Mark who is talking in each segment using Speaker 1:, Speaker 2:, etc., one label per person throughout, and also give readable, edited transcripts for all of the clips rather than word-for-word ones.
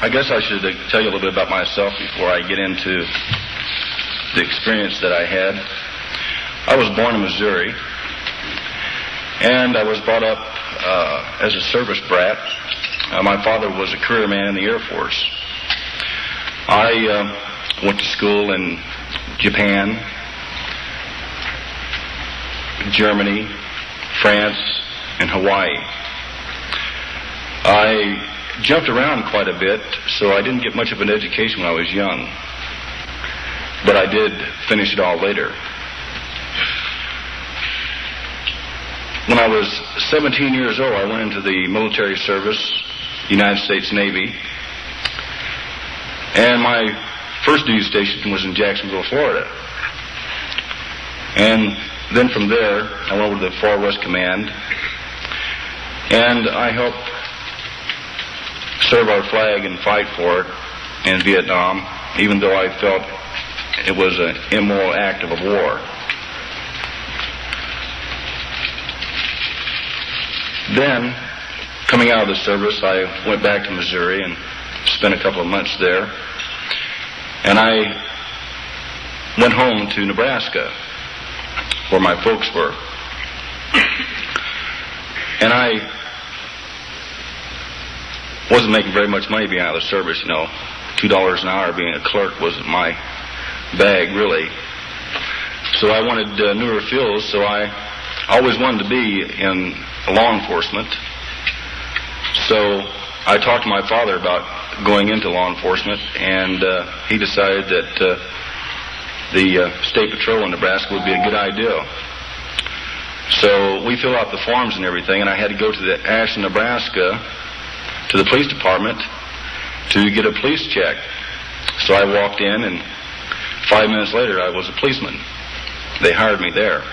Speaker 1: I guess I should tell you a little bit about myself before I get into the experience that I had. I was born in Missouri, and I was brought up as a service brat. My father was a career man in the Air Force. I went to school in Japan, Germany, France, and Hawaii. I jumped around quite a bit, so I didn't get much of an education when I was young. But I did finish it all later. When I was 17 years old, I went into the military service, United States Navy. And my first duty station was in Jacksonville, Florida. And then from there, I went over to the Far West Command. And I helped serve our flag and fight for it in Vietnam, even though I felt it was an immoral act of a war. Then, coming out of the service, I went back to Missouri and spent a couple of months there. And I went home to Nebraska, where my folks were. And I wasn't making very much money being out of the service, you know. $2 an hour being a clerk wasn't my bag, really. So I wanted newer fields, so I always wanted to be in law enforcement. So I talked to my father about going into law enforcement, and he decided that the State Patrol in Nebraska would be a good idea. So we filled out the forms and everything, and I had to go to the ASHLAND, Nebraska, to the police department to get a police check. So I walked in, and 5 minutes later I was a policeman. They hired me there.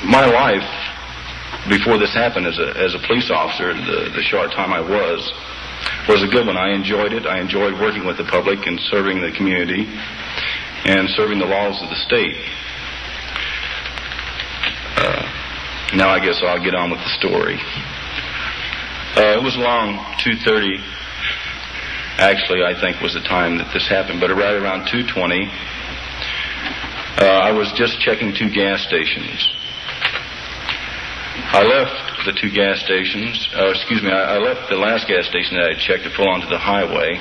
Speaker 1: My life before this happened as a police officer, the short time I was a good one. I enjoyed it. I enjoyed working with the public and serving the community and serving the laws of the state. Now I guess I'll get on with the story. It was around 2:30, actually, I think was the time that this happened, but right around 2:20, I was just checking two gas stations. I left the two gas stations, I left the last gas station that I had checked to pull onto the highway,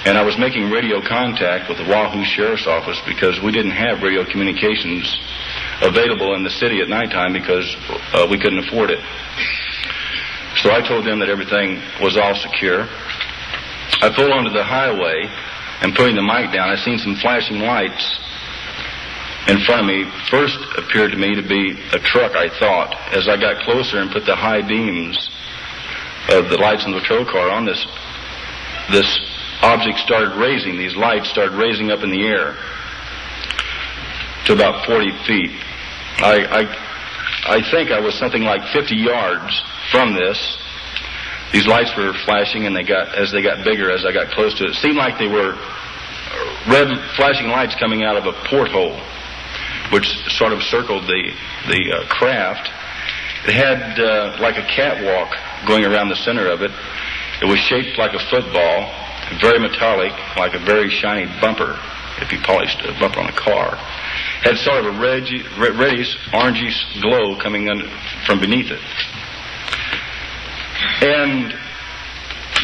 Speaker 1: and I was making radio contact with the Wahoo Sheriff's Office because we didn't have radio communications available in the city at nighttime because we couldn't afford it. So I told them that everything was all secure. I pulled onto the highway, and putting the mic down, I seen some flashing lights in front of me. First appeared to me to be a truck, I thought. As I got closer and put the high beams of the lights in the patrol car on this object started raising. These lights started raising up in the air to about 40 feet. I think I was something like 50 yards from this. These lights were flashing, and as they got bigger, as I got close to it, it seemed like they were red flashing lights coming out of a porthole, which sort of circled the craft. It had like a catwalk going around the center of it. It was shaped like a football, very metallic, like a very shiny bumper, if you polished a bumper on a car. Had sort of a reddish, orangish glow coming from beneath it. And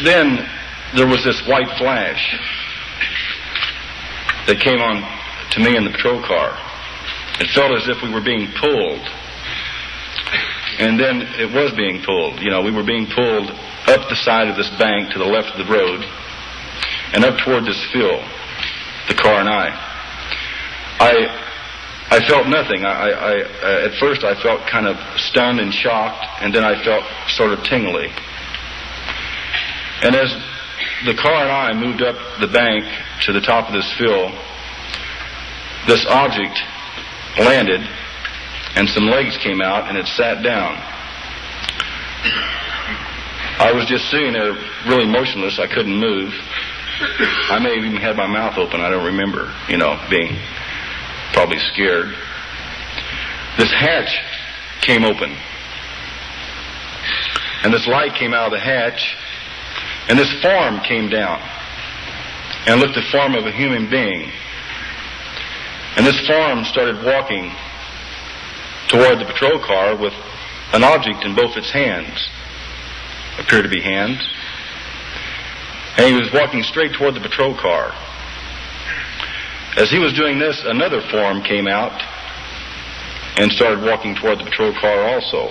Speaker 1: then there was this white flash that came on to me in the patrol car. It felt as if we were being pulled. And then it was being pulled. You know, we were being pulled up the side of this bank to the left of the road and up toward this field, the car and I felt nothing. At first I felt kind of stunned and shocked, and then I felt sort of tingly. And as the car and I moved up the bank to the top of this field, this object landed, and some legs came out, and it sat down. I was just sitting there really motionless. I couldn't move. I may have even had my mouth open. I don't remember, being probably scared. this hatch came open. And this light came out of the hatch, and this form came down and looked the form of a human being. And this form started walking toward the patrol car with an object in both its hands. Appeared to be hands. And he was walking straight toward the patrol car. As he was doing this, another form came out and started walking toward the patrol car also.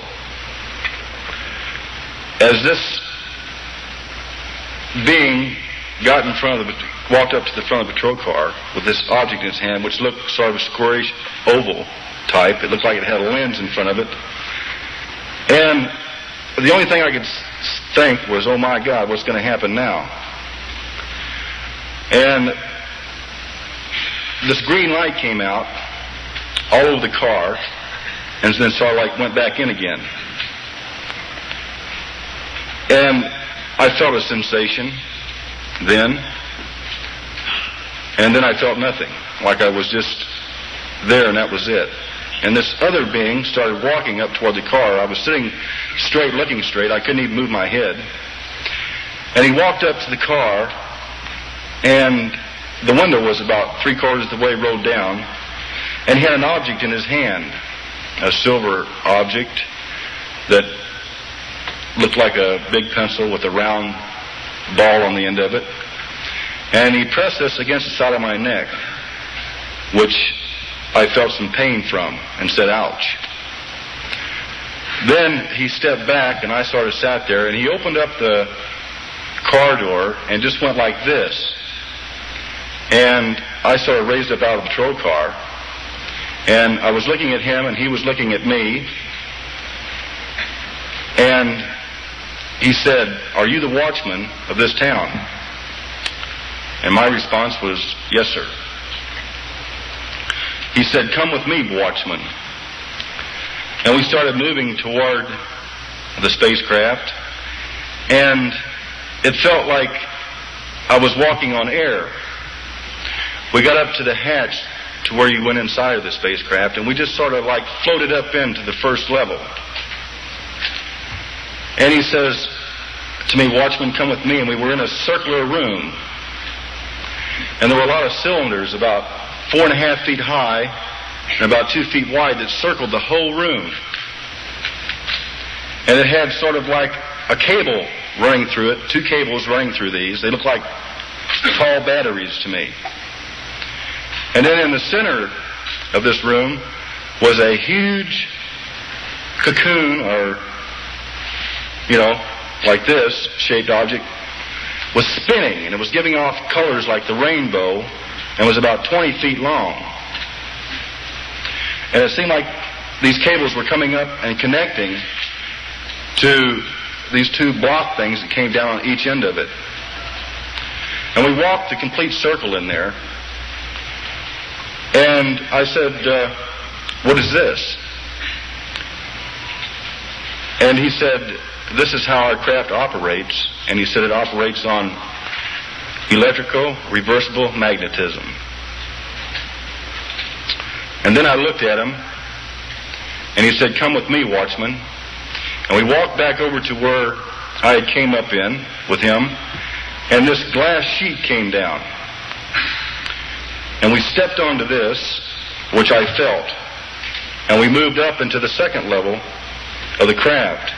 Speaker 1: As this being got in front of walked up to the front of the patrol car with this object in his hand, which looked sort of a squarish oval type. It looked like it had a lens in front of it. And the only thing I could think was, oh my God, what's going to happen now? And this green light came out all over the car, and then sort of like went back in again. And I felt a sensation then, and then I felt nothing, like I was just there and that was it. And this other being started walking up toward the car. I was sitting straight, looking straight. I couldn't even move my head. And he walked up to the car, and the window was about 3/4 of the way rolled down, and he had an object in his hand, a silver object that looked like a big pencil with a round ball on the end of it. And he pressed this against the side of my neck, which I felt some pain from, and said, ouch. Then he stepped back, and I sort of sat there, and he opened up the car door and just went like this. And I sort of raised up out of the patrol car, and I was looking at him, and he was looking at me. And he said, are you the watchman of this town? And my response was, yes, sir. He said, come with me, watchman. And we started moving toward the spacecraft, and it felt like I was walking on air. We got up to the hatch to where you went inside of the spacecraft, and we just sort of like floated up into the first level. And he says to me, watchman, come with me. And we were in a circular room. And there were a lot of cylinders about 4.5 feet high and about 2 feet wide that circled the whole room. And it had sort of like a cable running through it, 2 cables running through these. They looked like tall batteries to me. And then in the center of this room was a huge cocoon, or, you know, like this shaped object, was spinning, and it was giving off colors like the rainbow, and was about 20 feet long. And it seemed like these cables were coming up and connecting to these 2 block things that came down on each end of it. And we walked the complete circle in there. And I said, what is this? And he said, this is how our craft operates. And he said it operates on electrical reversible magnetism. And then I looked at him, and he said, come with me, watchman. And we walked back over to where I had came up in with him, and this glass sheet came down. And we stepped onto this, which I felt, and we moved up into the second level of the craft.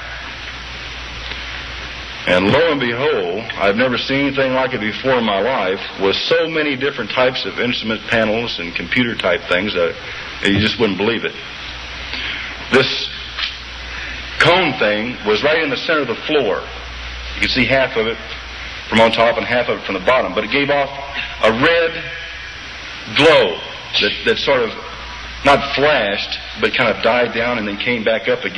Speaker 1: And lo and behold, I've never seen anything like it before in my life, with so many different types of instrument panels and computer type things that you just wouldn't believe it. This cone thing was right in the center of the floor. You could see half of it from on top and half of it from the bottom, but it gave off a red glow that sort of not flashed, but kind of died down and then came back up again.